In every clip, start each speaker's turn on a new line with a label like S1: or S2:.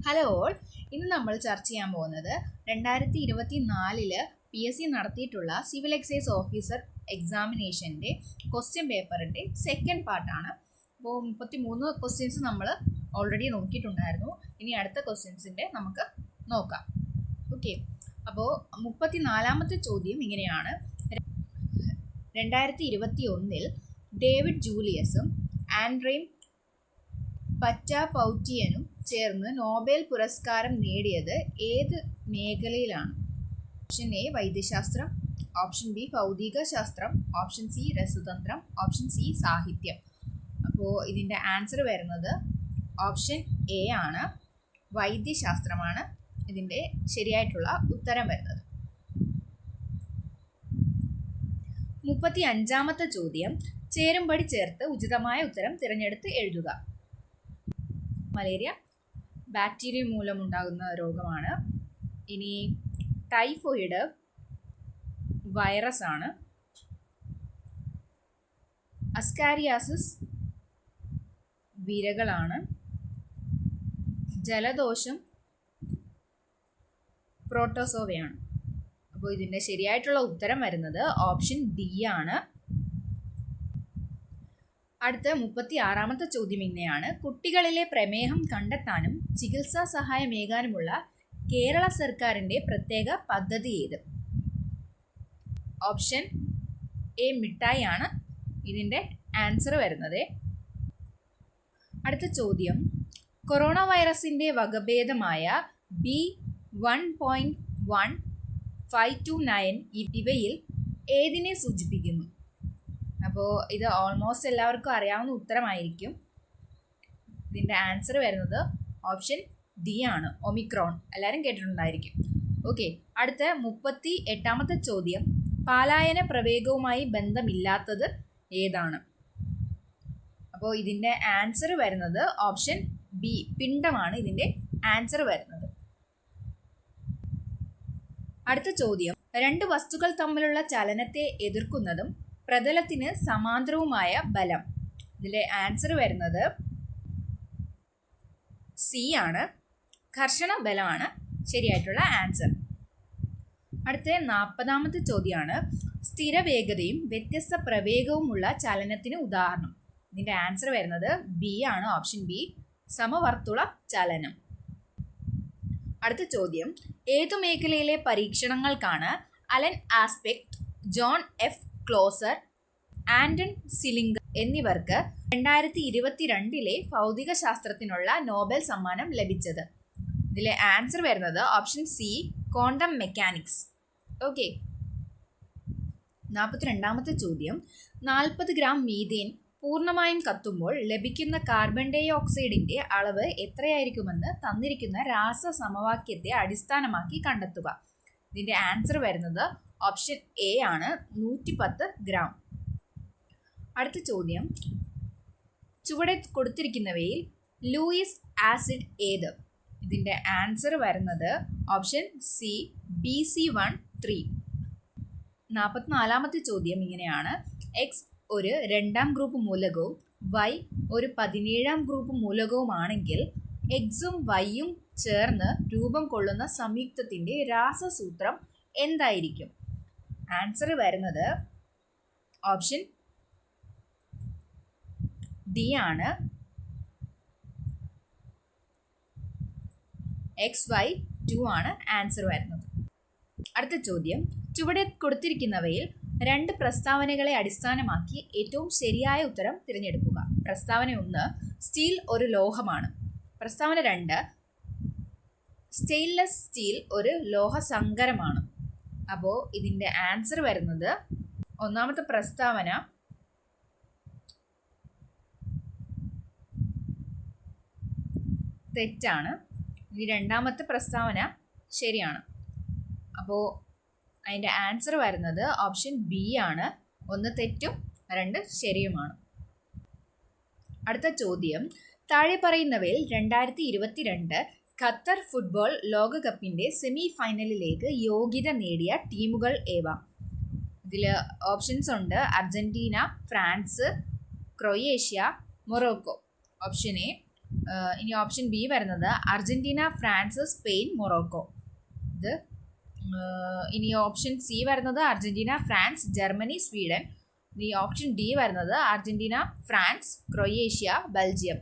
S1: Hello all, ഇന്ന് നമ്മൾ ചർച്ച ചെയ്യാൻ പോകുന്നത് 2024 PSC നടത്തിയിട്ടുള്ള സിവിൽ എക്സൈസ് ഓഫീസർ എക്സാമിനേഷൻ്റെ ക്വസ്റ്റ്യൻ പേപ്പറിൻ്റെ സെക്കൻഡ് പാർട്ടാണ്. അപ്പോൾ 33 ക്വസ്റ്റ്യൻസ് നമ്മൾ ഓൾറെഡി നോക്കിയിട്ടുണ്ടായിരുന്നു. ഇനി അടുത്ത ക്വസ്റ്റ്യൻസിൻ്റെ നമുക്ക് നോക്കാം. ഓക്കെ, അപ്പോൾ 34ാമത്തെ ചോദ്യം ഇങ്ങനെയാണ്. 2021 ഡേവിഡ് ജൂലിയസും ആൻഡ്രെയും പറ്റാപൗറ്റിയനും ചേർന്ന് നോബൽ പുരസ്കാരം നേടിയത് ഏത് മേഖലയിലാണ്? ഓപ്ഷൻ എ വൈദ്യശാസ്ത്രം, ഓപ്ഷൻ ബി ഭൗതിക ശാസ്ത്രം, ഓപ്ഷൻ സി രസതന്ത്രം, ഓപ്ഷൻ സി സാഹിത്യം. അപ്പോൾ ഇതിൻ്റെ ആൻസർ വരുന്നത് ഓപ്ഷൻ എ ആണ്, വൈദ്യശാസ്ത്രമാണ് ഇതിൻ്റെ ശരിയായിട്ടുള്ള ഉത്തരം വരുന്നത്. 35ാമത്തെ ചോദ്യം, ചേരുംപടി ചേർത്ത് ഉചിതമായ ഉത്തരം തിരഞ്ഞെടുത്ത് എഴുതുക. മലേറിയ ബാക്ടീരിയ മൂലമുണ്ടാകുന്ന രോഗമാണ്. ഇനി ടൈഫോയിഡ് വൈറസ് ആണ്. അസ്കാരിയാസിസ് വിരകളാണ്. ജലദോഷം പ്രോട്ടോസോവയാണ്. അപ്പോൾ ഇതിൻ്റെ ശരിയായിട്ടുള്ള ഉത്തരം വരുന്നത് ഓപ്ഷൻ ഡി ആണ്. അടുത്ത 36ാമത്തെ ചോദ്യം ഇങ്ങനെയാണ്. കുട്ടികളിലെ പ്രമേഹം കണ്ടെത്താനും ചികിത്സാ സഹായമേകാനുമുള്ള കേരള സർക്കാരിൻ്റെ പ്രത്യേക പദ്ധതി ഏത്? ഓപ്ഷൻ എ മിഠായി ആണ് ഇതിൻ്റെ ആൻസർ വരുന്നത്. അടുത്ത ചോദ്യം, കൊറോണ വൈറസിൻ്റെ വകഭേദമായ B1.1529 ഇവയിൽ ഏതിനെ സൂചിപ്പിക്കുന്നു? അപ്പോൾ ഇത് ഓൾമോസ്റ്റ് എല്ലാവർക്കും അറിയാവുന്ന ഉത്തരമായിരിക്കും. ഇതിൻ്റെ ആൻസർ വരുന്നത് ഓപ്ഷൻ ഡി ആണ്, ഒമിക്രോൺ. എല്ലാവരും കേട്ടിട്ടുണ്ടായിരിക്കും. ഓക്കെ, അടുത്ത 38ാമത്തെ ചോദ്യം, പാലായന പ്രവേഗവുമായി ബന്ധമില്ലാത്തത് ഏതാണ്? അപ്പോൾ ഇതിൻ്റെ ആൻസർ വരുന്നത് ഓപ്ഷൻ ബി, പിണ്ഡമാണ് ഇതിൻ്റെ ആൻസർ വരുന്നത്. അടുത്ത ചോദ്യം, രണ്ട് വസ്തുക്കൾ തമ്മിലുള്ള ചലനത്തെ എതിർക്കുന്നതും പ്രതലത്തിന് സമാന്തരവുമായ ബലം. ഇതിലെ ആൻസർ വരുന്നത് സി ആണ്, ഘർഷണ ബലമാണ് ശരിയായിട്ടുള്ള ആൻസർ. അടുത്ത 40ാമത്തെ ചോദ്യമാണ്, സ്ഥിരവേഗതയും വ്യത്യസ്ത പ്രവേഗവുമുള്ള ചലനത്തിന് ഉദാഹരണം. ഇതിൻ്റെ ആൻസർ വരുന്നത് ബി ആണ്, ഓപ്ഷൻ ബി, സമവർത്തുള ചലനം. അടുത്ത ചോദ്യം, ഏതു മേഖലയിലെ പരീക്ഷണങ്ങൾക്കാണ് Alain Aspect, John F Clauser, Anton Zeilinger എന്നിവർക്ക് 2022 ഭൗതിക ശാസ്ത്രത്തിനുള്ള നോബൽ സമ്മാനം ലഭിച്ചത്? ഇതിലെ ആൻസർ വരുന്നത് option C, quantum mechanics. Okay, 42ാമത്തെ ചോദ്യം, 40 ഗ്രാം മീഥേൻ പൂർണ്ണമായും കത്തുമ്പോൾ ലഭിക്കുന്ന കാർബൺ ഡൈ ഓക്സൈഡിൻ്റെ അളവ് എത്രയായിരിക്കുമെന്ന് തന്നിരിക്കുന്ന രാസസമവാക്യത്തെ അടിസ്ഥാനമാക്കി കണ്ടെത്തുക. ഇതിൻ്റെ ആൻസർ വരുന്നത് ഓപ്ഷൻ എ ആണ്, 110 ഗ്രാം. അടുത്ത ചോദ്യം, ചുവടെ കൊടുത്തിരിക്കുന്നവയിൽ ലൂയിസ് ആസിഡ് ഏത്? ഇതിൻ്റെ ആൻസർ വരുന്നത് ഓപ്ഷൻ സി, BC13. 44ാമത്തെ ചോദ്യം ഇങ്ങനെയാണ്. എക്സ് ഒരു 2ാം ഗ്രൂപ്പ് മൂലകവും വൈ ഒരു 17ാം ഗ്രൂപ്പ് മൂലകവുമാണെങ്കിൽ എക്സും വൈയും ചേർന്ന് രൂപം കൊള്ളുന്ന സംയുക്തത്തിൻ്റെ രാസസൂത്രം എന്തായിരിക്കും? ആൻസർ വരുന്നത് ഓപ്ഷൻ ഡി ആണ്, XY2 ആണ് ആൻസർ വരുന്നത്. അടുത്ത ചോദ്യം, ചുവടെ കൊടുത്തിരിക്കുന്നവയിൽ രണ്ട് പ്രസ്താവനകളെ അടിസ്ഥാനമാക്കി ഏറ്റവും ശരിയായ ഉത്തരം തിരഞ്ഞെടുക്കുക. പ്രസ്താവന 1, സ്റ്റീൽ ഒരു ലോഹമാണ്. പ്രസ്താവന 2, സ്റ്റെയിൻലെസ് സ്റ്റീൽ ഒരു ലോഹസങ്കരമാണ്. അപ്പോൾ ഇതിൻ്റെ ആൻസർ വരുന്നത് ഒന്നാമത്തെ പ്രസ്താവന തെറ്റാണ്. ഇനി രണ്ടാമത്തെ പ്രസ്താവന ശരിയാണ്. അപ്പോൾ അതിൻ്റെ ആൻസർ വരുന്നത് ഓപ്ഷൻ ബി ആണ്, 1 തെറ്റും 2 ശരിയുമാണ്. അടുത്ത ചോദ്യം, താഴെ പറയുന്നവയിൽ 2022 ഖത്തർ ഫുട്ബോൾ ലോകകപ്പിൻ്റെ സെമി ഫൈനലിലേക്ക് യോഗ്യത നേടിയ ടീമുകൾ ഏവ? ഇതിൽ ഓപ്ഷൻസ് ഉണ്ട്: Argentina, France, Croatia, Morocco. Option A ഇനി ഓപ്ഷൻ ബി വരുന്നത് അർജന്റീന, ഫ്രാൻസ്, സ്പെയിൻ, മൊറോക്കോ. ഇത് ഇനി ഓപ്ഷൻ സി വരുന്നത് അർജന്റീന, ഫ്രാൻസ്, ജർമ്മനി, സ്വീഡൻ. ഇനി ഓപ്ഷൻ ഡി വരുന്നത് അർജന്റീന, ഫ്രാൻസ്, ക്രൊയേഷ്യ, ബെൽജിയം.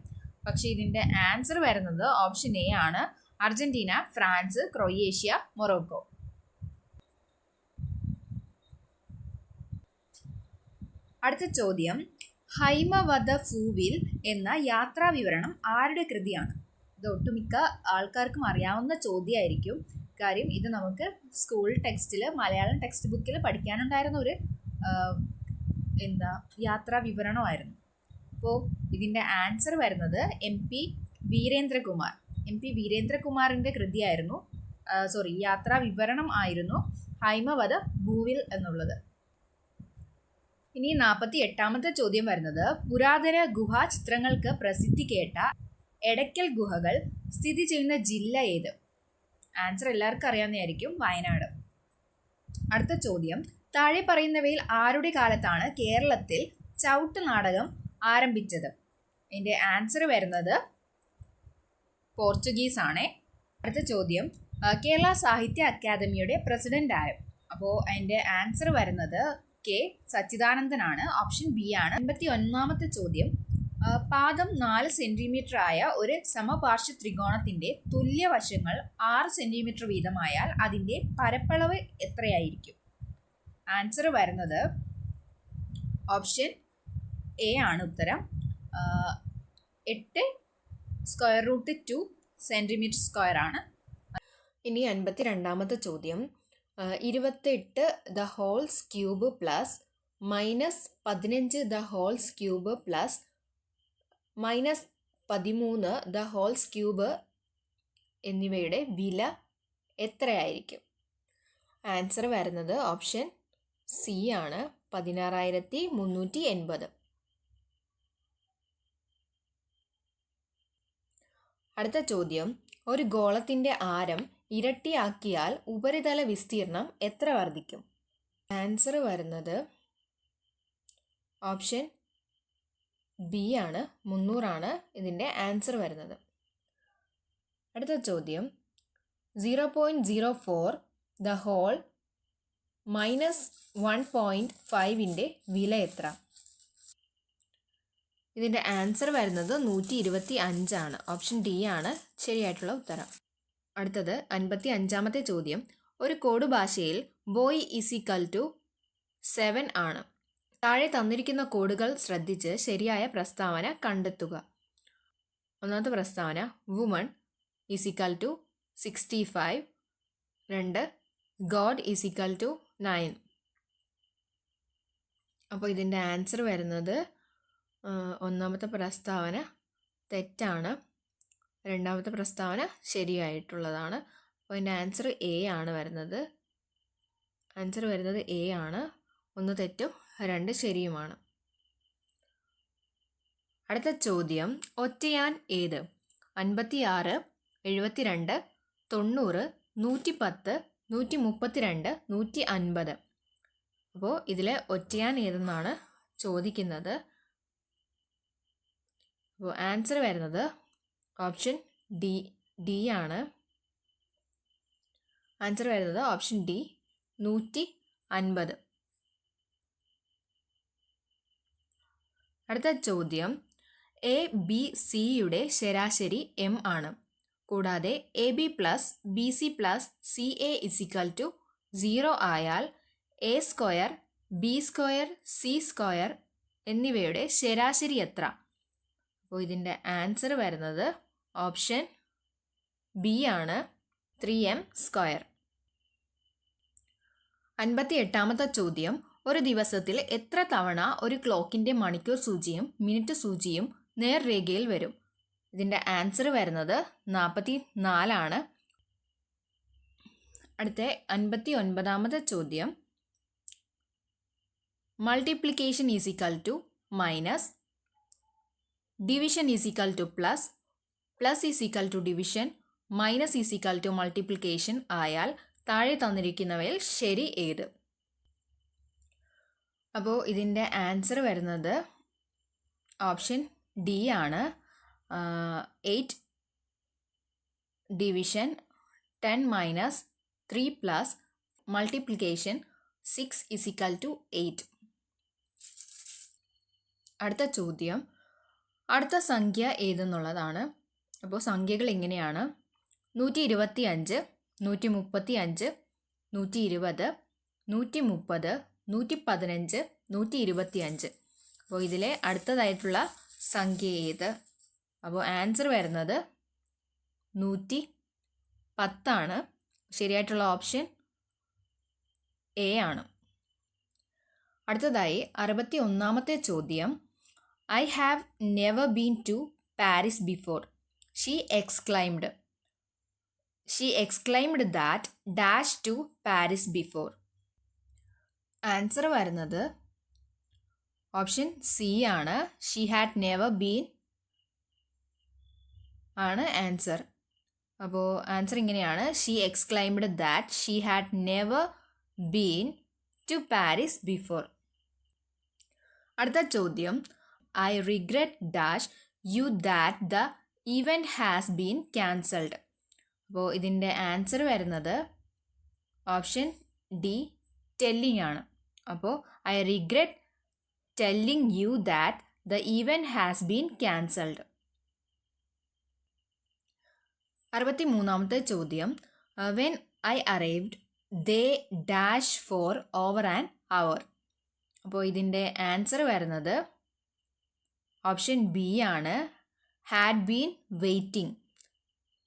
S1: പക്ഷേ ഇതിൻ്റെ ആൻസർ വരുന്നത് ഓപ്ഷൻ എ ആണ്, അർജന്റീന, ഫ്രാൻസ്, ക്രൊയേഷ്യ, മൊറോക്കോ. അടുത്ത ചോദ്യം, ഹൈമവത ഫൂവിൽ എന്ന യാത്രാ വിവരണം ആരുടെ കൃതിയാണ്? ഇത് ഒട്ടുമിക്ക ആൾക്കാർക്കും അറിയാവുന്ന ചോദ്യമായിരിക്കും. കാര്യം ഇത് നമുക്ക് സ്കൂൾ ടെക്സ്റ്റിൽ, മലയാളം ടെക്സ്റ്റ് ബുക്കിൽ പഠിക്കാനുണ്ടായിരുന്ന ഒരു യാത്രാ വിവരണമായിരുന്നു. അപ്പോൾ ഇതിൻ്റെ ആൻസർ വരുന്നത് MP വീരേന്ദ്രകുമാറിൻ്റെ കൃതിയായിരുന്നു. യാത്രാ വിവരണം ആയിരുന്നു ഹൈമവത ഭൂവിൽ എന്നുള്ളത്. ഇനി 48ാമത്തെ ചോദ്യം വരുന്നത്, പുരാതന ഗുഹാ ചിത്രങ്ങൾക്ക് പ്രസിദ്ധി കേട്ട എടയ്ക്കൽ ഗുഹകൾ സ്ഥിതി ചെയ്യുന്ന ജില്ല ഏത്? ആൻസർ എല്ലാവർക്കും അറിയാവുന്നതായിരിക്കും, വയനാട്. അടുത്ത ചോദ്യം, താഴെ പറയുന്നവയിൽ ആരുടെ കാലത്താണ് കേരളത്തിൽ ചവിട്ട് നാടകം ആരംഭിച്ചത്? ഇതിൻ്റെ ആൻസർ വരുന്നത് പോർച്ചുഗീസ് ആണ്. അടുത്ത ചോദ്യം, കേരള സാഹിത്യ അക്കാദമിയുടെ പ്രസിഡന്റ് ആരും? അപ്പോൾ അതിൻ്റെ ആൻസർ വരുന്നത് K. സച്ചിദാനന്ദനാണ്. ഓപ്ഷൻ ബി ആണ്. 51ാമത്തെ ചോദ്യം, പാദം 4 സെന്റിമീറ്റർ ആയ ഒരു സമപാർശ്വ ത്രികോണത്തിന്റെ തുല്യവശങ്ങൾ 6 സെന്റിമീറ്റർ വീതമായാൽ അതിന്റെ പരപ്പളവ് എത്രയായിരിക്കും? ആൻസർ വരുന്നത് ഓപ്ഷൻ എ ആണ് ഉത്തരം. 8√2 സെന്റിമീറ്റർ സ്ക്വയർ ആണ്. ഇനി 52ാമത്തെ ചോദ്യം, 28 the whole's cube plus -15 the whole's cube plus -13 the whole's cube എന്നിവയുടെ വില എത്രയായിരിക്കും? ആൻസർ വരുന്നത് ഓപ്ഷൻ സി ആണ്, 16,380. അടുത്ത ചോദ്യം, ഒരു ഗോളത്തിൻ്റെ ആരം ഇരട്ടിയാക്കിയാൽ ഉപരിതല വിസ്തീർണം എത്ര വർദ്ധിക്കും? ആൻസർ വരുന്നത് ഓപ്ഷൻ ബി ആണ്, 300 ആണ് ഇതിൻ്റെ ആൻസർ വരുന്നത്. അടുത്ത ചോദ്യം, 0.04 ദ ഹോൾ -1.5ൻ്റെ വില എത്ര? ഇതിൻ്റെ ആൻസർ വരുന്നത് 125 ആണ്. ഓപ്ഷൻ ഡി ആണ് ശരിയായിട്ടുള്ള ഉത്തരം. അടുത്തത് 55ാമത്തെ ചോദ്യം, ഒരു കോഡ് ഭാഷയിൽ ബോയ് =7 ആണ്. താഴെ തന്നിരിക്കുന്ന കോഡുകൾ ശ്രദ്ധിച്ച് ശരിയായ പ്രസ്താവന കണ്ടെത്തുക. ഒന്നാമത്തെ പ്രസ്താവന, വുമൺ =65. 2, ഗോഡ് =9. അപ്പോൾ ഇതിൻ്റെ ആൻസർ വരുന്നത് ഒന്നാമത്തെ പ്രസ്താവന തെറ്റാണ്, രണ്ടാമത്തെ പ്രസ്താവന ശരിയായിട്ടുള്ളതാണ്. അപ്പോൾ ഇതിൻ്റെ ആൻസർ എ ആണ് വരുന്നത്. ആൻസർ വരുന്നത് എ ആണ്, 1 തെറ്റും 2 ശരിയുമാണ്. അടുത്ത ചോദ്യം, ഒറ്റയാൻ ഏത്? 56, 72, 90, 110, 132, 150. അപ്പോൾ ഇതിൽ ഒറ്റയാൻ ഏതെന്നാണ് ചോദിക്കുന്നത്. അപ്പോൾ ആൻസർ വരുന്നത് ഓപ്ഷൻ ഡി ആണ്. ആൻസർ വരുന്നത് ഓപ്ഷൻ ഡി, 150. അടുത്ത ചോദ്യം, ABC-യുടെ ശരാശരി m ആണ്. കൂടാതെ AB + BC + CA = 0 ആയാൽ A² B² C² എന്നിവയുടെ ശരാശരി എത്ര? അപ്പോൾ ഇതിൻ്റെ ആൻസർ വരുന്നത് ഓപ്ഷൻ ബി ആണ്, 3m². 58ാമത്തെ ചോദ്യം, ഒരു ദിവസത്തിൽ എത്ര തവണ ഒരു ക്ലോക്കിൻ്റെ മണിക്കൂർ സൂചിയും മിനിറ്റ് സൂചിയും നേർരേഖയിൽ വരും? ഇതിൻ്റെ ആൻസർ വരുന്നത് 44 ആണ്. അടുത്ത 59ാമത്തെ ചോദ്യം, multiplication =, division +, plus division, minus multiplication ആയാൽ താഴെ തന്നിരിക്കുന്നവയിൽ ശരി ഏത്? അപ്പോൾ ഇതിൻ്റെ ആൻസർ വരുന്നത് ഓപ്ഷൻ ഡി ആണ്, 8 division 10 minus 3 plus multiplication 6 is equal to 8. അടുത്ത ചോദ്യം, അടുത്ത സംഖ്യ ഏതെന്നുള്ളതാണ്. അപ്പോൾ സംഖ്യകൾ എങ്ങനെയാണ്: 125, 135, 120, 130, 115, 125. അപ്പോൾ ഇതിലെ അടുത്തതായിട്ടുള്ള സംഖ്യ ഏത്? അപ്പോൾ ആൻസർ വരുന്നത് 110. ശരിയായിട്ടുള്ള ഓപ്ഷൻ എ ആണ്. അടുത്തതായി 61ാമത്തെ ചോദ്യം, I have never been to Paris before. She exclaimed that dash to Paris before. Answer വരുന്നത് ഓപ്ഷൻ സി ആണ്. ഷീ ഹാഡ് നെവർ ബീൻ ആണ് ആൻസർ. അപ്പോൾ ആൻസർ ഇങ്ങനെയാണ്: she exclaimed that she had never been to Paris before. അടുത്ത ചോദ്യം, I regret dash you that the event has been cancelled. അപ്പോൾ ഇതിൻ്റെ answer വരുന്നത് ഓപ്ഷൻ ഡി, ടെല്ലിംഗ് ആണ്. അപ്പോൾ I regret telling you that the event has been cancelled. 63ാമത്തെ ചോദ്യം, when I arrived they dash for over an hour. അപ്പോൾ ഇതിൻ്റെ answer വരുന്നത് ഓപ്ഷൻ ബി ആണ്, ഹാഡ് ബീൻ വെയിറ്റിംഗ്.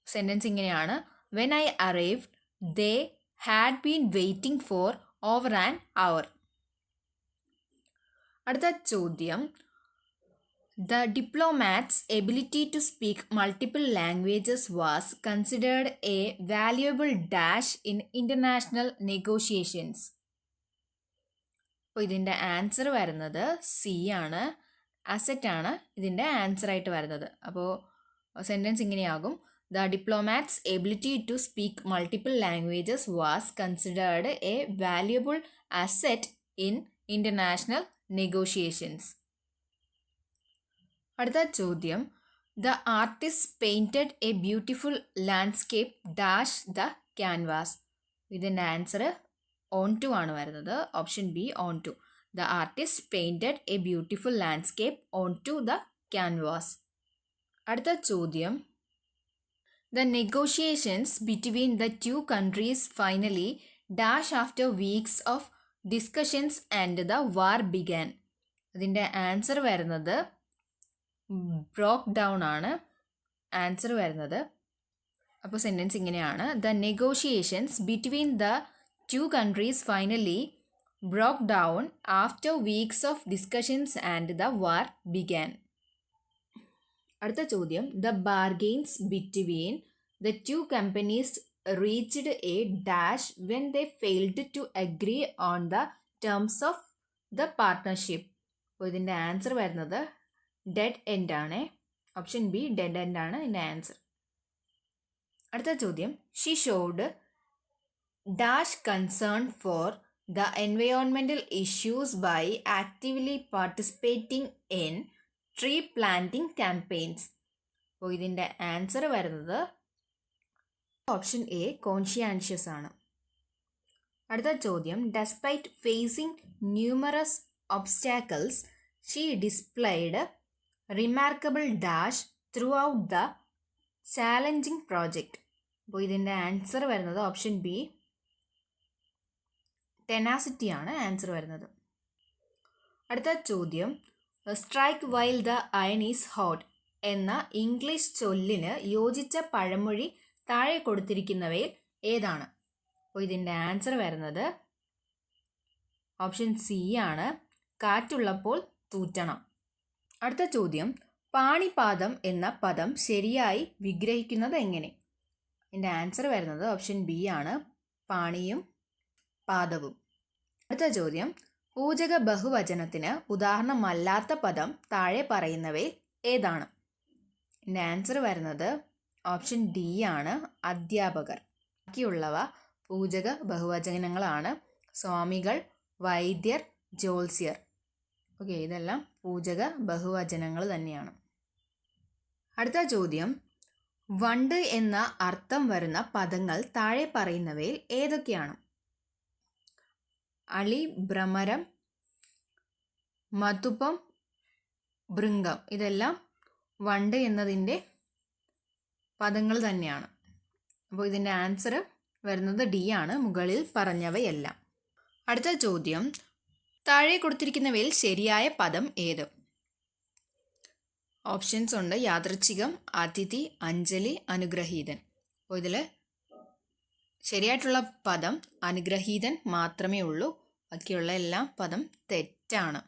S1: സെൻറ്റൻസ് ഇങ്ങനെയാണ്: when I arrived they had been waiting for over an hour. അടുത്ത ചോദ്യം, the diplomat's ability to speak multiple languages was considered a valuable dash in international negotiations. അപ്പോൾ ഇതിൻ്റെ answer വരുന്നത് C ആണ്, asset ആണ് ഇതിൻ്റെ answer ആയിട്ട് വരുന്നത്. അപ്പോൾ സെൻറ്റൻസ് ഇങ്ങനെയാകും: the diplomat's ability to speak multiple languages was considered a valuable asset in international negotiations. അടുത്ത ചോദ്യം, the artist painted a beautiful landscape dash the canvas. ഇതിൻ്റെ ആൻസർ ഓൺ ടു ആണ് വരുന്നത്, option B, on to. The artist painted a beautiful landscape on to the canvas. അടുത്ത ചോദ്യം, the negotiations between the two countries finally dash after weeks of discussions and the war began. ഇതിൻ്റെ answer വരുന്നത് broke down ആണ് answer വരുന്നത്. അപ്പോൾ sentence ഇങ്ങനെയാണ്: the negotiations between the two countries finally broke down after weeks of discussions and the war began. അടുത്ത ചോദ്യം, the bargains between the two companies reached a dash when they failed to agree on the terms of the partnership. അപ്പോൾ ഇതിൻ്റെ answer വരുന്നത് dead end ആണ്, option B, dead end ആണ് ഇതിൻ്റെ answer. അടുത്ത ചോദ്യം, she showed dash concern for the environmental issues by actively participating in tree planting campaigns. അപ്പോൾ ഇതിൻ്റെ ആൻസർ വരുന്നത് ഓപ്ഷൻ എ, കോൺഷ്യാൻഷ്യസ് ആണ്. അടുത്ത ചോദ്യം, despite facing numerous obstacles she displayed remarkable dash through out the challenging project. അപ്പോൾ ഇതിൻ്റെ answer വരുന്നത് option B, tenacity ആണ് ആൻസർ വരുന്നത്. അടുത്ത ചോദ്യം, strike while the iron is hot എന്ന ഇംഗ്ലീഷ് ചൊല്ലിന് യോജിച്ച പഴമൊഴി താഴെ കൊടുത്തിരിക്കുന്നവയിൽ ഏതാണ്? അപ്പോൾ ഇതിൻ്റെ ആൻസർ വരുന്നത് ഓപ്ഷൻ സി ആണ്, കാറ്റുള്ളപ്പോൾ തൂറ്റണം. അടുത്ത ചോദ്യം, പാണിപാദം എന്ന പദം ശരിയായി വിഗ്രഹിക്കുന്നത് എങ്ങനെ? ഇതിൻ്റെ ആൻസർ വരുന്നത് ഓപ്ഷൻ ബി ആണ്, പാണിയും പാദവും. അടുത്ത ചോദ്യം, പൂജക ബഹുവചനത്തിന് ഉദാഹരണമല്ലാത്ത പദം താഴെ പറയുന്നവയിൽ ഏതാണ്? ഇതിൻ്റെ ആൻസർ വരുന്നത് ഓപ്ഷൻ ഡി ആണ്, അധ്യാപകർ. ബാക്കിയുള്ളവ പൂജക ബഹുവചനങ്ങളാണ്. സ്വാമികൾ, വൈദ്യർ, ജ്യോത്സ്യർ. ഓക്കെ, ഇതെല്ലാം പൂജക ബഹുവചനങ്ങൾ തന്നെയാണ്. അടുത്ത ചോദ്യം, വണ്ട് എന്ന അർത്ഥം വരുന്ന പദങ്ങൾ താഴെ പറയുന്നവയിൽ ഏതൊക്കെയാണ്? അളി, ഭ്രമരം, മധുപം, ഭൃംഗം. ഇതെല്ലാം വണ്ട് എന്നതിൻ്റെ പദങ്ങൾ തന്നെയാണ്. അപ്പോൾ ഇതിൻ്റെ ആൻസർ വരുന്നത് ഡി ആണ്, മുകളിൽ പറഞ്ഞവയെല്ലാം. അടുത്ത ചോദ്യം, താഴെ കൊടുത്തിരിക്കുന്നവയിൽ ശരിയായ പദം ഏത്? ഓപ്ഷൻസ് ഉണ്ട്. യാദൃച്ഛികം, അതിഥി, അഞ്ജലി, അനുഗ്രഹീതൻ. അപ്പോൾ ഇതിൽ ശരിയായിട്ടുള്ള പദം അനുഗ്രഹീതൻ മാത്രമേ ഉള്ളൂ. ബാക്കിയുള്ള എല്ലാം പദം തെറ്റാണ്.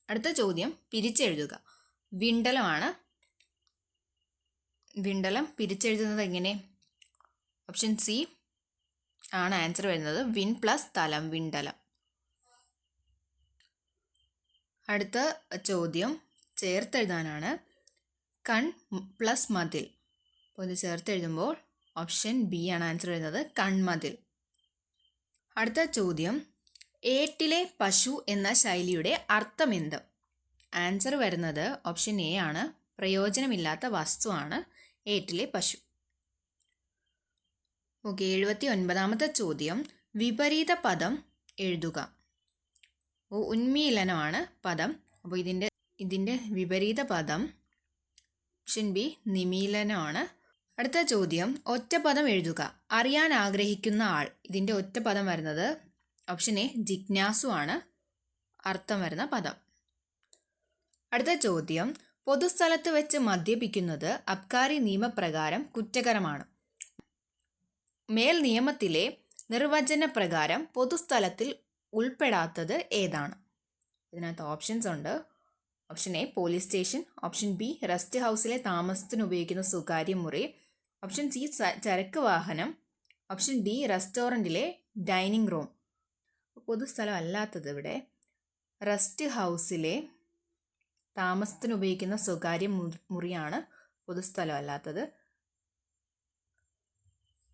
S1: അടുത്ത ചോദ്യം, പിരിച്ചെഴുതുക. വിണ്ടലമാണ്. വിണ്ടലം പിരിച്ചെഴുതുന്നത് എങ്ങനെ? ഓപ്ഷൻ സി ആണ് ആൻസർ വരുന്നത്. വിൻ പ്ലസ് തലം, വിണ്ടലം. അടുത്ത ചോദ്യം ചേർത്തെഴുതാനാണ്. കൺ പ്ലസ് മതിൽ. അപ്പോൾ ഇത് ചേർത്തെഴുതുമ്പോൾ ഓപ്ഷൻ ബി ആണ് ആൻസർ വരുന്നത്, കൺമതിൽ. അടുത്ത ചോദ്യം, ഏട്ടിലെ പശു എന്ന ശൈലിയുടെ അർത്ഥമെന്ത്? ആൻസർ വരുന്നത് ഓപ്ഷൻ എ ആണ്, പ്രയോജനമില്ലാത്ത വസ്തുവാണ് ഏട്ടിലെ പശു. ഓക്കെ, 79ാമത്തെ ചോദ്യം, വിപരീത പദം എഴുതുക. ഉന്മീലനമാണ് പദം. അപ്പോൾ ഇതിൻ്റെ വിപരീത പദം ഓപ്ഷൻ ബി നിമീലനമാണ്. അടുത്ത ചോദ്യം, ഒറ്റപ്പദം എഴുതുക. അറിയാൻ ആഗ്രഹിക്കുന്ന ആൾ. ഇതിൻ്റെ ഒറ്റപ്പദം വരുന്നത് ഓപ്ഷൻ എ ജിജ്ഞാസു ആണ് അർത്ഥം വരുന്ന പദം. അടുത്ത ചോദ്യം, പൊതുസ്ഥലത്ത് വെച്ച് മദ്യപിക്കുന്നത് അബ്കാരി നിയമപ്രകാരം കുറ്റകരമാണ്. മേൽ നിയമത്തിലെ നിർവചന പ്രകാരം പൊതുസ്ഥലത്തിൽ ഉൾപ്പെടാത്തത് ഏതാണ്? ഇതിനകത്ത് ഓപ്ഷൻസ് ഉണ്ട്. Option A police station, option B rest ഹൗസിലെ താമസത്തിന് ഉപയോഗിക്കുന്ന സ്വകാര്യ മുറി, ഓപ്ഷൻ സി ചരക്ക് വാഹനം, ഓപ്ഷൻ ഡി റെസ്റ്റോറൻറ്റിലെ ഡൈനിങ് റൂം. പൊതുസ്ഥലം അല്ലാത്തത് ഇവിടെ റെസ്റ്റ് ഹൗസിലെ താമസത്തിന് ഉപയോഗിക്കുന്ന സ്വകാര്യ മുറിയാണ് പൊതുസ്ഥലം അല്ലാത്തത്.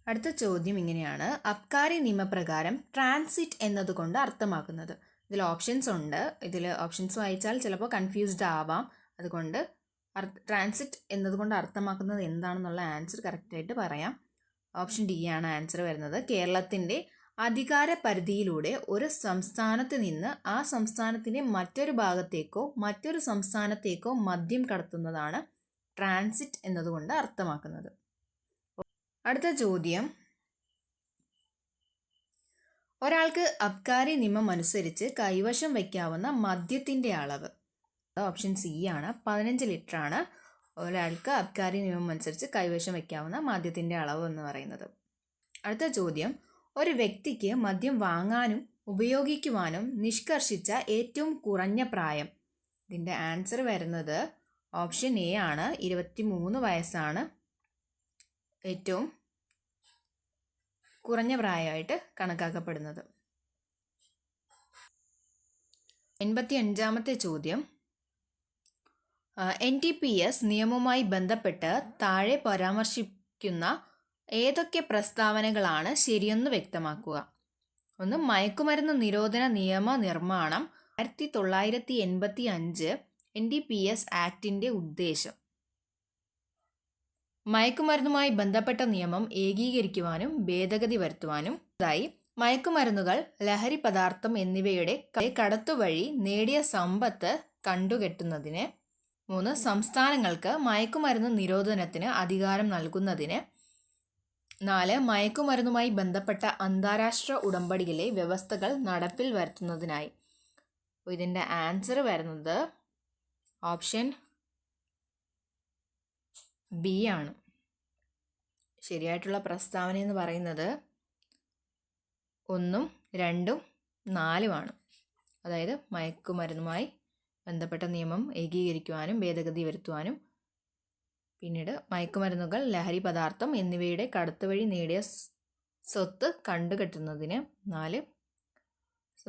S1: അടുത്ത ചോദ്യം ഇങ്ങനെയാണ്, അബ്കാരി നിയമപ്രകാരം ട്രാൻസിറ്റ് എന്നതുകൊണ്ട് അർത്ഥമാക്കുന്നത്. ഇതിൽ ഓപ്ഷൻസ് ഉണ്ട്. ഇതിൽ ഓപ്ഷൻസ് വായിച്ചാൽ ചിലപ്പോൾ കൺഫ്യൂസ്ഡ് ആവാം. അതുകൊണ്ട് ട്രാൻസിറ്റ് എന്നതുകൊണ്ട് അർത്ഥമാക്കുന്നത് എന്താണെന്നുള്ള ആൻസർ കറക്റ്റായിട്ട് പറയാം. ഓപ്ഷൻ ഡി ആണ് ആൻസർ വരുന്നത്. കേരളത്തിൻ്റെ അധികാര പരിധിയിലൂടെ ഒരു സംസ്ഥാനത്ത് നിന്ന് ആ സംസ്ഥാനത്തിൻ്റെ മറ്റൊരു ഭാഗത്തേക്കോ മറ്റൊരു സംസ്ഥാനത്തേക്കോ മദ്യം കടത്തുന്നതാണ് ട്രാൻസിറ്റ് എന്നതുകൊണ്ട് അർത്ഥമാക്കുന്നത്. അടുത്ത ചോദ്യം, ഒരാൾക്ക് അബ്കാരി നിയമം അനുസരിച്ച് കൈവശം വയ്ക്കാവുന്ന മദ്യത്തിൻ്റെ അളവ്. ഓപ്ഷൻ സി ആണ്, 15 ലിറ്റർ ആണ് ഒരാൾക്ക് അബ്കാരി നിയമം അനുസരിച്ച് കൈവശം വയ്ക്കാവുന്ന മദ്യത്തിൻ്റെ അളവ് എന്ന് പറയുന്നത്. അടുത്ത ചോദ്യം, ഒരു വ്യക്തിക്ക് മദ്യം വാങ്ങാനും ഉപയോഗിക്കുവാനും നിഷ്കർഷിച്ച ഏറ്റവും കുറഞ്ഞ പ്രായം. ഇതിൻ്റെ ആൻസർ വരുന്നത് ഓപ്ഷൻ എ ആണ്, 23 വയസ്സാണ് ഏറ്റവും കുറഞ്ഞ പ്രായമായിട്ട് കണക്കാക്കപ്പെടുന്നത്. 85ാമത്തെ ചോദ്യം, NTPS നിയമവുമായി ബന്ധപ്പെട്ട് താഴെ പരാമർശിക്കുന്ന ഏതൊക്കെ പ്രസ്താവനകളാണ് ശരിയെന്ന് വ്യക്തമാക്കുക? ഒന്ന്, മയക്കുമരുന്ന് നിരോധന നിയമ നിർമ്മാണം 1985 NTPS ആക്ടിൻ്റെ ഉദ്ദേശം. മയക്കുമരുന്നുമായി ബന്ധപ്പെട്ട നിയമം ഏകീകരിക്കുവാനും ഭേദഗതി വരുത്തുവാനും. മയക്കുമരുന്നുകൾ, ലഹരി പദാർത്ഥം എന്നിവയുടെ കടത്തുവഴി നേടിയ സമ്പത്ത് കണ്ടുകെട്ടുന്നതിന്. 3, സംസ്ഥാനങ്ങൾക്ക് മയക്കുമരുന്ന് നിരോധനത്തിന് അധികാരം നൽകുന്നതിന്. 4, മയക്കുമരുന്നുമായി ബന്ധപ്പെട്ട അന്താരാഷ്ട്ര ഉടമ്പടിയിലെ വ്യവസ്ഥകൾ നടപ്പിൽ വരുത്തുന്നതിനായി. ഇതിൻ്റെ ആൻസർ വരുന്നത് ഓപ്ഷൻ ബി ആണ്. ശരിയായിട്ടുള്ള പ്രസ്താവന എന്ന് പറയുന്നത് 1, 2, 4 അതായത് മയക്കുമരുന്നുമായി ബന്ധപ്പെട്ട നിയമം ഏകീകരിക്കുവാനും ഭേദഗതി വരുത്തുവാനും, പിന്നീട് മയക്കുമരുന്നുകൾ, ലഹരി പദാർത്ഥം എന്നിവയുടെ കടത്തുവഴി നേടിയ സ്വത്ത് കണ്ടുകെട്ടുന്നതിന്. 4,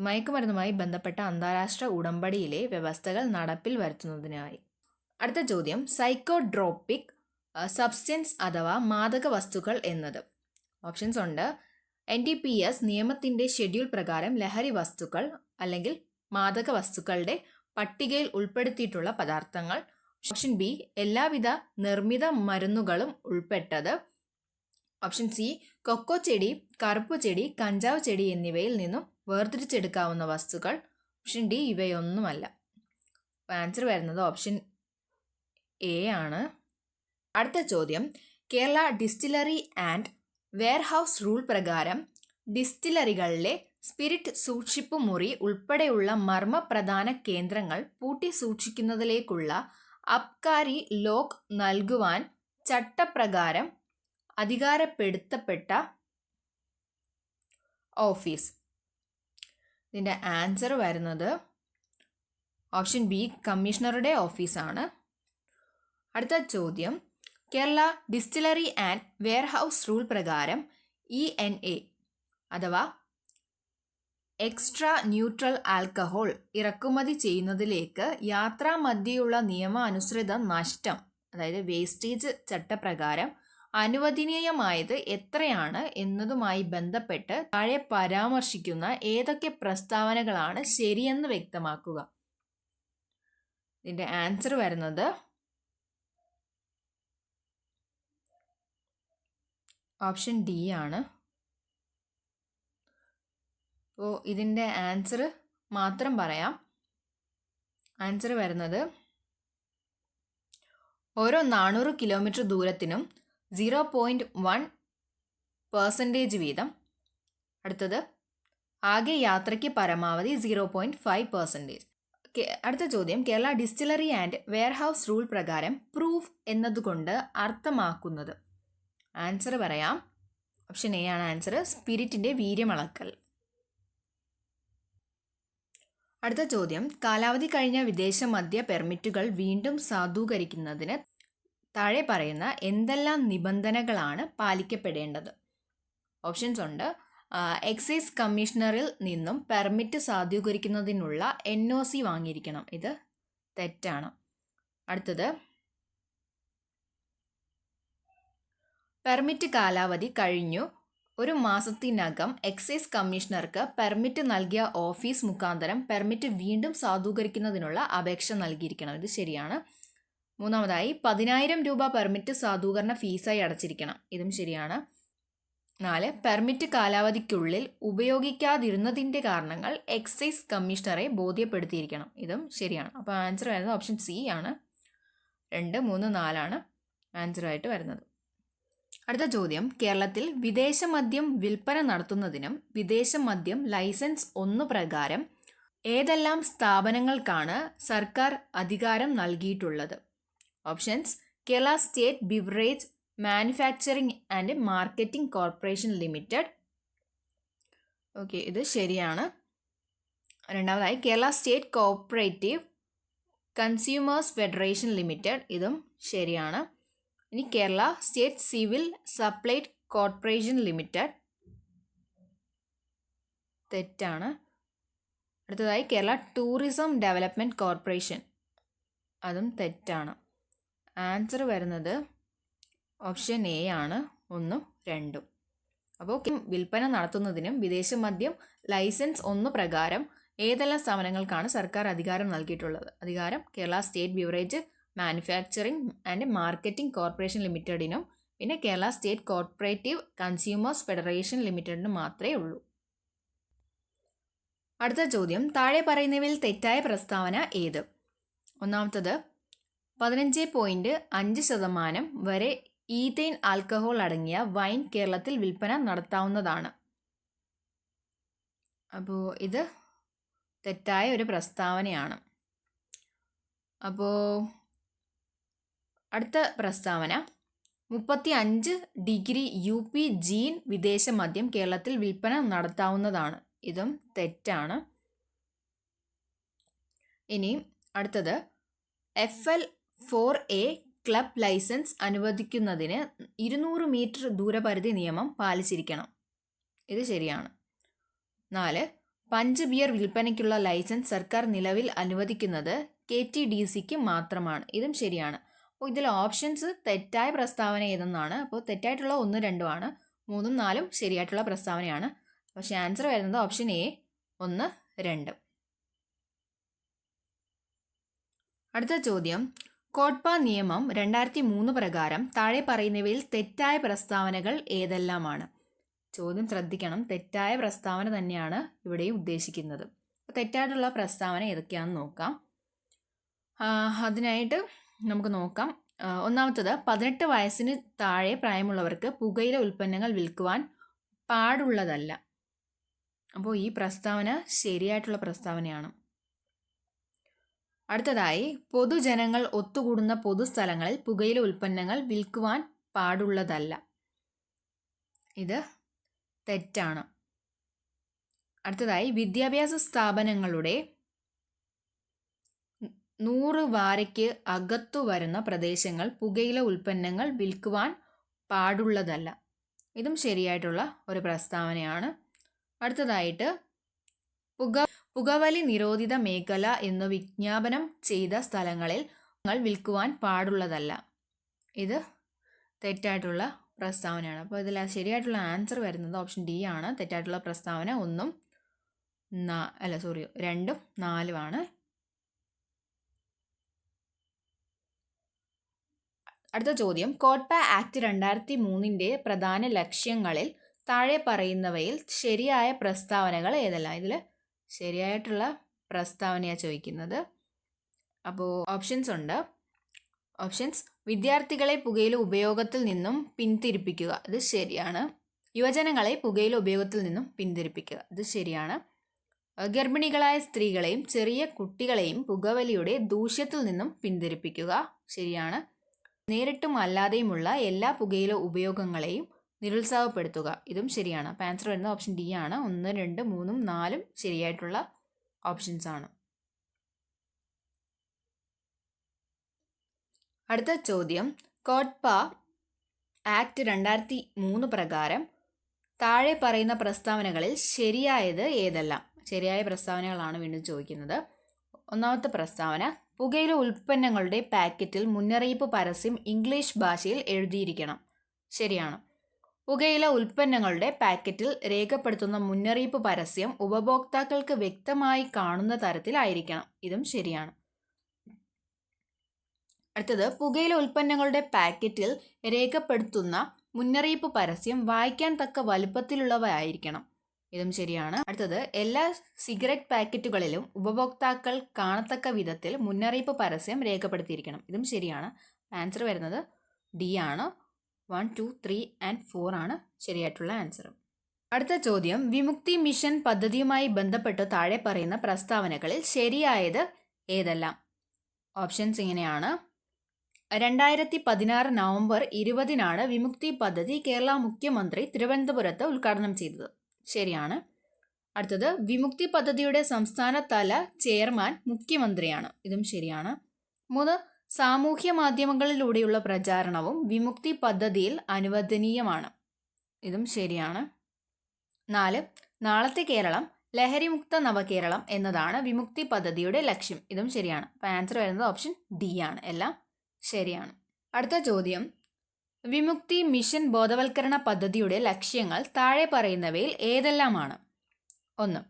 S1: മയക്കുമരുന്നുമായി ബന്ധപ്പെട്ട അന്താരാഷ്ട്ര ഉടമ്പടിയിലെ വ്യവസ്ഥകൾ നടപ്പിൽ വരുത്തുന്നതിനായി. അടുത്ത ചോദ്യം, സൈക്കോട്രോപിക് സബ്സ്റ്റൻസ് അഥവാ മാദക വസ്തുക്കൾ എന്നത്. ഓപ്ഷൻസ് ഉണ്ട്. NTPS നിയമത്തിൻ്റെ ഷെഡ്യൂൾ പ്രകാരം ലഹരി വസ്തുക്കൾ അല്ലെങ്കിൽ മാദക വസ്തുക്കളുടെ പട്ടികയിൽ ഉൾപ്പെടുത്തിയിട്ടുള്ള പദാർത്ഥങ്ങൾ. ഓപ്ഷൻ ബി എല്ലാവിധ നിർമ്മിത മരുന്നുകളും ഉൾപ്പെട്ടത്. ഓപ്ഷൻ സി കൊക്കോ ചെടി, കറുപ്പ് ചെടി, കഞ്ചാവ് ചെടി എന്നിവയിൽ നിന്നും വേർതിരിച്ചെടുക്കാവുന്ന വസ്തുക്കൾ. ഓപ്ഷൻ ഡി ഇവയൊന്നുമല്ല. ആൻസർ വരുന്നത് ഓപ്ഷൻ എ ആണ്. അടുത്ത ചോദ്യം, Kerala distillery and warehouse rule പ്രകാരം ഡിസ്റ്റിലറികളിലെ സ്പിരിറ്റ് സൂക്ഷിപ്പ് മുറി ഉൾപ്പെടെയുള്ള മർമ്മപ്രധാന കേന്ദ്രങ്ങൾ പൂട്ടി സൂക്ഷിക്കുന്നതിലേക്കുള്ള അബ്കാരി ലോക്ക് നൽകുവാൻ ചട്ടപ്രകാരം അധികാരപ്പെടുത്തപ്പെട്ട ഓഫീസ്. ഇതിൻ്റെ ആൻസർ വരുന്നത് ഓപ്ഷൻ ബി കമ്മീഷണറുടെ ഓഫീസാണ്. അടുത്ത ചോദ്യം, Kerala distillery and warehouse rule പ്രകാരം ENA അഥവാ എക്സ്ട്രാ ന്യൂട്രൽ ആൽക്കഹോൾ ഇറക്കുമതി ചെയ്യുന്നതിലേക്ക് യാത്രാമധ്യേയുള്ള നിയമാനുസൃത നഷ്ടം, അതായത് വേസ്റ്റേജ് ചട്ടപ്രകാരം അനുവദനീയമായത് എത്രയാണ് എന്നതുമായി ബന്ധപ്പെട്ട് താഴെ പരാമർശിക്കുന്ന ഏതൊക്കെ പ്രസ്താവനകളാണ് ശരിയെന്ന് വ്യക്തമാക്കുക. ഇതിൻ്റെ ആൻസർ വരുന്നത് ഓപ്ഷൻ ഡി ആണ്. അപ്പോൾ ഇതിൻ്റെ ആൻസർ മാത്രം പറയാം. ആൻസർ വരുന്നത് ഓരോ 400 കിലോമീറ്റർ ദൂരത്തിനും 0.1% വീതം. അടുത്തത് ആകെ യാത്രയ്ക്ക് പരമാവധി 0.5%. അടുത്ത ചോദ്യം, Kerala distillery and warehouse rule പ്രകാരം പ്രൂഫ് എന്നതുകൊണ്ട് അർത്ഥമാക്കുന്നത്. ആൻസർ പറയാം. ഓപ്ഷൻ എ ആണ് ആൻസർ, സ്പിരിറ്റിൻ്റെ വീര്യമളക്കൽ. അടുത്ത ചോദ്യം, കാലാവധി കഴിഞ്ഞ വിദേശ മദ്യ പെർമിറ്റുകൾ വീണ്ടും സാധൂകരിക്കുന്നതിന് താഴെ പറയുന്ന എന്തെല്ലാം നിബന്ധനകളാണ് പാലിക്കപ്പെടേണ്ടത്? ഓപ്ഷൻസ് ഉണ്ട്. എക്സൈസ് കമ്മീഷണറിൽ നിന്നും പെർമിറ്റ് സാധൂകരിക്കുന്നതിനുള്ള NOC വാങ്ങിയിരിക്കണം. ഇത് തെറ്റാണ്. അടുത്തത്, പെർമിറ്റ് കാലാവധി കഴിഞ്ഞു 1 മാസത്തിനകം എക്സൈസ് കമ്മീഷണർക്ക് പെർമിറ്റ് നൽകിയ ഓഫീസ് മുഖാന്തരം പെർമിറ്റ് വീണ്ടും സാധൂകരിക്കുന്നതിനുള്ള അപേക്ഷ നൽകിയിരിക്കണം. ഇത് ശരിയാണ്. മൂന്നാമതായി 10,000 രൂപ പെർമിറ്റ് സാധൂകരണ ഫീസായി അടച്ചിരിക്കണം. ഇതും ശരിയാണ്. 4, പെർമിറ്റ് കാലാവധിക്കുള്ളിൽ ഉപയോഗിക്കാതിരുന്നതിൻ്റെ കാരണങ്ങൾ എക്സൈസ് കമ്മീഷണറെ ബോധ്യപ്പെടുത്തിയിരിക്കണം. ഇതും ശരിയാണ്. അപ്പോൾ ആൻസർ വരുന്നത് ഓപ്ഷൻ സി ആണ്. 2, 3, 4 ആണ് ആൻസറായിട്ട് വരുന്നത്. അടുത്ത ചോദ്യം, കേരളത്തിൽ വിദേശ മദ്യം വിൽപ്പന നടത്തുന്നതിനും വിദേശ മദ്യം ലൈസൻസ് 1 പ്രകാരം ഏതെല്ലാം സ്ഥാപനങ്ങൾക്കാണ് സർക്കാർ അധികാരം നൽകിയിട്ടുള്ളത്? Options, Kerala state beverage manufacturing and marketing corporation limited. Okay, ഇത് ശരിയാണ്. രണ്ടാമതായി Kerala state cooperative consumers federation limited. ഇതും ശരിയാണ്. ഇനി Kerala state civil supplies corporation limited. തെറ്റാണ്. അടുത്തതായി കേരള ടൂറിസം ഡെവലപ്മെൻറ്റ് കോർപ്പറേഷൻ. അതും തെറ്റാണ്. ആൻസർ വരുന്നത് ഓപ്ഷൻ എ ആണ്, 1, 2. അപ്പോൾ വിൽപ്പന നടത്തുന്നതിനും വിദേശ മദ്യം ലൈസൻസ് 1 പ്രകാരം ഏതെല്ലാം സ്ഥാപനങ്ങൾക്കാണ് സർക്കാർ അധികാരം നൽകിയിട്ടുള്ളത്? അധികാരം Kerala state beverage manufacturing and marketing corporation ലിമിറ്റഡിനും പിന്നെ Kerala state cooperative consumers federation ലിമിറ്റഡിനും മാത്രമേ ഉള്ളൂ. അടുത്ത ചോദ്യം, താഴെ പറയുന്നവയിൽ തെറ്റായ പ്രസ്താവന ഏത്? ഒന്നാമത്തത്, 15.5% വരെ ഈഥൈൻ ആൽക്കഹോൾ അടങ്ങിയ വൈൻ കേരളത്തിൽ വിൽപ്പന നടത്താവുന്നതാണ്. അപ്പോൾ ഇത് തെറ്റായ ഒരു പ്രസ്താവനയാണ്. അപ്പോൾ അടുത്ത പ്രസ്താവന, 35 ഡിഗ്രി UP ജീൻ വിദേശ മദ്യം കേരളത്തിൽ വിൽപ്പന നടത്താവുന്നതാണ്. ഇതും തെറ്റാണ്. ഇനി അടുത്തത്, FL4A ക്ലബ് ലൈസൻസ് അനുവദിക്കുന്നതിന് 200 മീറ്റർ ദൂരപരിധി നിയമം പാലിച്ചിരിക്കണം. ഇത് ശരിയാണ്. 4, പഞ്ച് ബിയർ വിൽപ്പനയ്ക്കുള്ള ലൈസൻസ് സർക്കാർ നിലവിൽ അനുവദിക്കുന്നത് KTDCക്ക് മാത്രമാണ്. ഇതും ശരിയാണ്. അപ്പോൾ ഇതിൽ ഓപ്ഷൻസ് തെറ്റായ പ്രസ്താവന ഏതെന്നാണ്. അപ്പോൾ തെറ്റായിട്ടുള്ള 1, 2 ആണ്. 3, 4 ശരിയായിട്ടുള്ള പ്രസ്താവനയാണ്. പക്ഷേ ആൻസർ വരുന്നത് ഓപ്ഷൻ എ, 1, 2. അടുത്ത ചോദ്യം, കോട്ട്പ നിയമം 2003 പ്രകാരം താഴെ പറയുന്നവയിൽ തെറ്റായ പ്രസ്താവനകൾ ഏതെല്ലാമാണ്? ചോദ്യം ശ്രദ്ധിക്കണം, തെറ്റായ പ്രസ്താവന തന്നെയാണ് ഇവിടെ ഉദ്ദേശിക്കുന്നത്. തെറ്റായിട്ടുള്ള പ്രസ്താവന ഏതൊക്കെയാണെന്ന് നോക്കാം. അതിനായിട്ട് നമുക്ക് നോക്കാം. ഒന്നാമത്തത്, 18 വയസ്സിന് താഴെ പ്രായമുള്ളവർക്ക് പുകയില ഉൽപ്പന്നങ്ങൾ വിൽക്കുവാൻ പാടുള്ളതല്ല. അപ്പോൾ ഈ പ്രസ്താവന ശരിയായിട്ടുള്ള പ്രസ്താവനയാണ്. അടുത്തതായി, പൊതുജനങ്ങൾ ഒത്തുകൂടുന്ന പൊതുസ്ഥലങ്ങളിൽ പുകയില ഉൽപ്പന്നങ്ങൾ വിൽക്കുവാൻ പാടുള്ളതല്ല. ഇത് തെറ്റാണ്. അടുത്തതായി, വിദ്യാഭ്യാസ സ്ഥാപനങ്ങളുടെ 100 വാരയ്ക്ക് അകത്തു വരുന്ന പ്രദേശങ്ങൾ പുകയില ഉൽപ്പന്നങ്ങൾ വിൽക്കുവാൻ പാടുള്ളതല്ല. ഇതും ശരിയായിട്ടുള്ള ഒരു പ്രസ്താവനയാണ്. അടുത്തതായിട്ട്, പുകവലി നിരോധിത മേഖല എന്ന് വിജ്ഞാപനം ചെയ്ത സ്ഥലങ്ങളിൽ വിൽക്കുവാൻ പാടുള്ളതല്ല. ഇത് തെറ്റായിട്ടുള്ള പ്രസ്താവനയാണ്. അപ്പോൾ ഇതിൽ ശരിയായിട്ടുള്ള ആൻസർ വരുന്നത് ഓപ്ഷൻ ഡി ആണ്. തെറ്റായിട്ടുള്ള പ്രസ്താവന 1ഉം 2ഉം 4ഉം ആണ്. അടുത്ത ചോദ്യം, കോട്ട്പ ആക്ട് 2003 പ്രധാന ലക്ഷ്യങ്ങളിൽ താഴെ പറയുന്നവയിൽ ശരിയായ പ്രസ്താവനകൾ ഏതെല്ലാം? ഇതിൽ ശരിയായിട്ടുള്ള പ്രസ്താവനയാണ് ചോദിക്കുന്നത്. അപ്പോൾ ഓപ്ഷൻസ് ഉണ്ട്. ഓപ്ഷൻസ്: വിദ്യാർത്ഥികളെ പുകയില ഉപയോഗത്തിൽ നിന്നും പിന്തിരിപ്പിക്കുക, ഇത് ശരിയാണ്. യുവജനങ്ങളെ പുകയില ഉപയോഗത്തിൽ നിന്നും പിന്തിരിപ്പിക്കുക, ഇത് ശരിയാണ്. ഗർഭിണികളായ സ്ത്രീകളെയും ചെറിയ കുട്ടികളെയും പുകവലിയുടെ ദൂഷ്യത്തിൽ നിന്നും പിന്തിരിപ്പിക്കുക, ശരിയാണ്. നേരിട്ടും അല്ലാതെയുമുള്ള എല്ലാ പുകയില ഉപയോഗങ്ങളെയും നിരുത്സാഹപ്പെടുത്തുക, ഇതും ശരിയാണ്. അപ്പോൾ ആൻസർ വരുന്നത് ഓപ്ഷൻ ഡി ആണ്. 1, 2, 3, 4 ശരിയായിട്ടുള്ള ഓപ്ഷൻസ് ആണ്. അടുത്ത ചോദ്യം, കോട്ട്പ ആക്ട് 2003 പ്രകാരം താഴെ പറയുന്ന പ്രസ്താവനകളിൽ ശരിയായത് ഏതെല്ലാം? ശരിയായ പ്രസ്താവനകളാണ് വീണ്ടും ചോദിക്കുന്നത്. ഒന്നാമത്തെ പ്രസ്താവന, പുകയില ഉൽപ്പന്നങ്ങളുടെ പാക്കറ്റിൽ മുന്നറിയിപ്പ് പരസ്യം ഇംഗ്ലീഷ് ഭാഷയിൽ എഴുതിയിരിക്കണം, ശരിയാണ്. പുകയില ഉൽപ്പന്നങ്ങളുടെ പാക്കറ്റിൽ രേഖപ്പെടുത്തുന്ന മുന്നറിയിപ്പ് പരസ്യം ഉപഭോക്താക്കൾക്ക് വ്യക്തമായി കാണുന്ന തരത്തിലായിരിക്കണം, ഇതും ശരിയാണ്. അടുത്തത്, പുകയില ഉൽപ്പന്നങ്ങളുടെ പാക്കറ്റിൽ രേഖപ്പെടുത്തുന്ന മുന്നറിയിപ്പ് പരസ്യം വായിക്കാൻ തക്ക വലുപ്പത്തിലുള്ളവയായിരിക്കണം, ഇതും ശരിയാണ്. അടുത്തത്, എല്ലാ സിഗരറ്റ് പാക്കറ്റുകളിലും ഉപഭോക്താക്കൾ കാണത്തക്ക വിധത്തിൽ മുന്നറിയിപ്പ് പരസ്യം രേഖപ്പെടുത്തിയിരിക്കണം, ഇതും ശരിയാണ്. ആൻസർ വരുന്നത് ഡി ആണ്. 1, 2, 3 and 4 ആണ് ശരിയായിട്ടുള്ള ആൻസർ. അടുത്ത ചോദ്യം, വിമുക്തി മിഷൻ പദ്ധതിയുമായി ബന്ധപ്പെട്ട് താഴെ പറയുന്ന പ്രസ്താവനകളിൽ ശരിയായത് ഏതെല്ലാം? ഓപ്ഷൻസ് ഇങ്ങനെയാണ്. 2016 നവംബർ 20-നാണ് വിമുക്തി പദ്ധതി കേരള മുഖ്യമന്ത്രി തിരുവനന്തപുരത്ത് ഉദ്ഘാടനം ചെയ്തത്, ശരിയാണ്. അടുത്തത്, വിമുക്തി പദ്ധതിയുടെ സംസ്ഥാന തല ചെയർമാൻ മുഖ്യമന്ത്രിയാണ്, ഇതും ശരിയാണ്. 3, സാമൂഹ്യ മാധ്യമങ്ങളിലൂടെയുള്ള പ്രചാരണവും വിമുക്തി പദ്ധതിയിൽ അനുവദനീയമാണ്, ഇതും ശരിയാണ്. 4, നാളത്തെ കേരളം ലഹരിമുക്ത നവകേരളം എന്നതാണ് വിമുക്തി പദ്ധതിയുടെ ലക്ഷ്യം, ഇതും ശരിയാണ്. അപ്പോൾ ആൻസർ വരുന്നത് ഓപ്ഷൻ ഡി ആണ്. എല്ലാം ശരിയാണ്. അടുത്ത ചോദ്യം, വിമുക്തി മിഷൻ ബോധവൽക്കരണ പദ്ധതിയുടെ ലക്ഷ്യങ്ങൾ താഴെ പറയുന്നവയിൽ ഏതെല്ലാമാണ്? 1,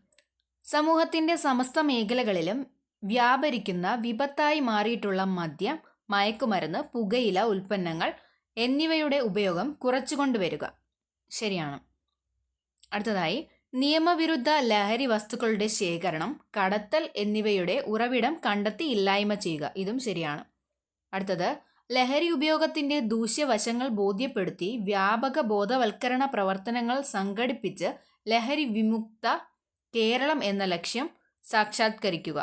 S1: സമൂഹത്തിൻ്റെ സമസ്ത മേഖലകളിലും വ്യാപരിക്കുന്ന വിപത്തായി മാറിയിട്ടുള്ള മദ്യം, മയക്കുമരുന്ന്, പുകയില ഉൽപ്പന്നങ്ങൾ എന്നിവയുടെ ഉപയോഗം കുറച്ചുകൊണ്ടുവരിക, ശരിയാണ്. അടുത്തതായി, നിയമവിരുദ്ധ ലഹരി വസ്തുക്കളുടെ ശേഖരണം, കടത്തൽ എന്നിവയുടെ ഉറവിടം കണ്ടെത്തി ഇല്ലായ്മ ചെയ്യുക, ഇതും ശരിയാണ്. അടുത്തത്, ലഹരി ഉപയോഗത്തിൻ്റെ ദൂഷ്യവശങ്ങൾ ബോധ്യപ്പെടുത്തി വ്യാപക ബോധവൽക്കരണ പ്രവർത്തനങ്ങൾ സംഘടിപ്പിച്ച് ലഹരി വിമുക്ത കേരളം എന്ന ലക്ഷ്യം സാക്ഷാത്കരിക്കുക,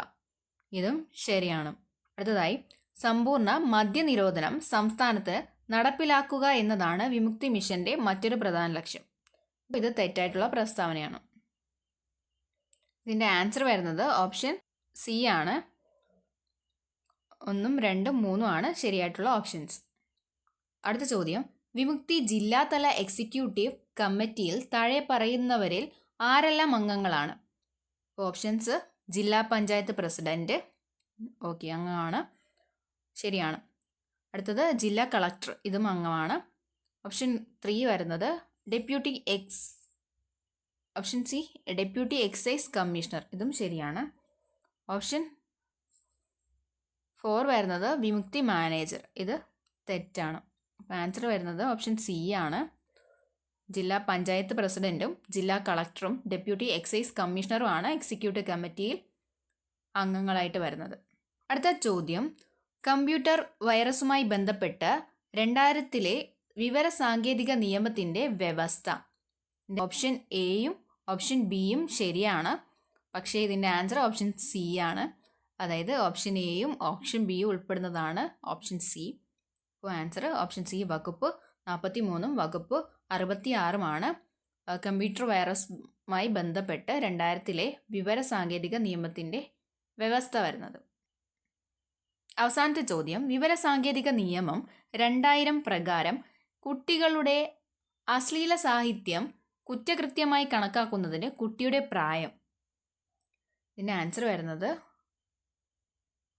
S1: ഇതും ശരിയാണ്. അടുത്തതായി, സമ്പൂർണ്ണ മദ്യനിരോധനം സംസ്ഥാനത്ത് നടപ്പിലാക്കുക എന്നതാണ് വിമുക്തി മിഷന്റെ മറ്റൊരു പ്രധാന ലക്ഷ്യം. ഇത് തെറ്റായിട്ടുള്ള പ്രസ്താവനയാണ്. ഇതിൻ്റെ ആൻസർ വരുന്നത് ഓപ്ഷൻ സി ആണ്. 1, 2, 3 ആണ് ശരിയായിട്ടുള്ള ഓപ്ഷൻസ്. അടുത്ത ചോദ്യം, വിമുക്തി ജില്ലാതല എക്സിക്യൂട്ടീവ് കമ്മിറ്റിയിൽ താഴെ പറയുന്നവരിൽ ആരെല്ലാം അംഗങ്ങളാണ്? ഓപ്ഷൻസ്: ജില്ലാ പഞ്ചായത്ത് പ്രസിഡന്റ്, ഓക്കെ, അംഗമാണ്, ശരിയാണ്. അടുത്തത്, ജില്ലാ കളക്ടർ, ഇതും അംഗമാണ്. ഓപ്ഷൻ 3 വരുന്നത് option C deputy excise commissioner, ഇതും ശരിയാണ്. ഓപ്ഷൻ 4 വരുന്നത് വിമുക്തി മാനേജർ. ഇത് തെറ്റാണ്. അപ്പോൾ ആൻസർ വരുന്നത് ഓപ്ഷൻ സി ആണ്. ജില്ലാ പഞ്ചായത്ത് പ്രസിഡന്റും ജില്ലാ കളക്ടറും ഡെപ്യൂട്ടി എക്സൈസ് കമ്മീഷണറുമാണ് എക്സിക്യൂട്ടീവ് കമ്മിറ്റിയിൽ അംഗങ്ങളായിട്ട് വരുന്നത്. അടുത്ത ചോദ്യം, കമ്പ്യൂട്ടർ വൈറസുമായി ബന്ധപ്പെട്ട് 2000-ലെ വിവര സാങ്കേതിക നിയമത്തിൻ്റെ വ്യവസ്ഥ. ഓപ്ഷൻ എയും ഓപ്ഷൻ ബിയും ശരിയാണ്. പക്ഷേ ഇതിൻ്റെ ആൻസർ ഓപ്ഷൻ സി ആണ്. അതായത് ഓപ്ഷൻ എയും ഓപ്ഷൻ ബിയും ഉൾപ്പെടുന്നതാണ് ഓപ്ഷൻ സി. അപ്പോൾ ആൻസർ ഓപ്ഷൻ സി. വകുപ്പ് 43 വകുപ്പ് 66 കമ്പ്യൂട്ടർ വൈറസുമായി ബന്ധപ്പെട്ട് 2000-ലെ വിവര സാങ്കേതിക നിയമത്തിൻ്റെ വ്യവസ്ഥ വരുന്നത്. അവസാനത്തെ ചോദ്യം, വിവര സാങ്കേതിക നിയമം 2000 പ്രകാരം കുട്ടികളുടെ അശ്ലീല സാഹിത്യം കുറ്റകൃത്യമായി കണക്കാക്കുന്നതിന് കുട്ടിയുടെ പ്രായം. ഇതിൻ്റെ ആൻസർ വരുന്നത്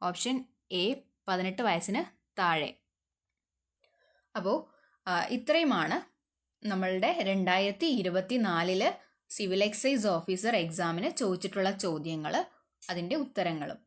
S1: ഓപ്ഷൻ എ 18 വയസ്സിന് താഴെ. അപ്പോൾ ഇത്രയുമാണ് നമ്മളുടെ 2024 സിവിൽ എക്സൈസ് ഓഫീസർ എക്സാമിന് ചോദിച്ചിട്ടുള്ള ചോദ്യങ്ങൾ, അതിൻ്റെ ഉത്തരങ്ങളും.